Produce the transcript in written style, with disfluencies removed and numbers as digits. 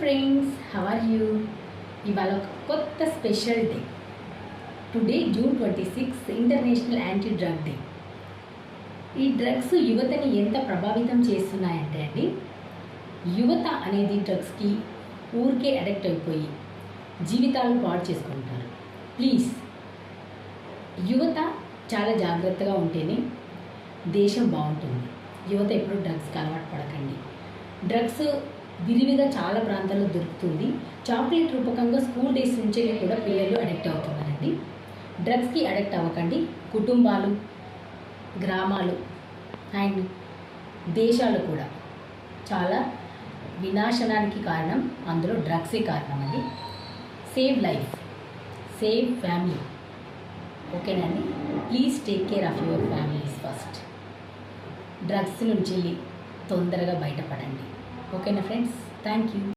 Friends, how are you? ఇవాళ ఒక కొత్త special day. Today June 26 international anti drug day. ఈ డ్రగ్స్ యువతని ఎంత ప్రభావితం చేస్తున్నాయంటే అండి, యువత అనేది డ్రగ్స్కి ఊరికే అడిక్ట్ అయిపోయి జీవితాలు పాడు చేసుకుంటారు. ప్లీజ్, యువత చాలా జాగ్రత్తగా ఉంటేనే దేశం బాగుంటుంది. యువత ఎప్పుడు డ్రగ్స్కి అలవాటు పడకండి. డ్రగ్స్ విరివిగా చాలా ప్రాంతాల్లో దొరుకుతుంది. చాక్లెట్ రూపకంగా స్కూల్ డేస్ నుంచే కూడా పిల్లలు అడిక్ట్ అవుతున్నారండి. డ్రగ్స్కి అడిక్ట్ అవ్వకండి. కుటుంబాలు, గ్రామాలు అండ్ దేశాలు కూడా చాలా వినాశనానికి కారణం అందులో డ్రగ్సే కారణం అండి. Save life, save family. ఓకేనండి, please take care of your families first. Drugs నుంచి తొందరగా బయటపడండి. ఓకేనా ఫ్రెండ్స్, థ్యాంక్ యూ.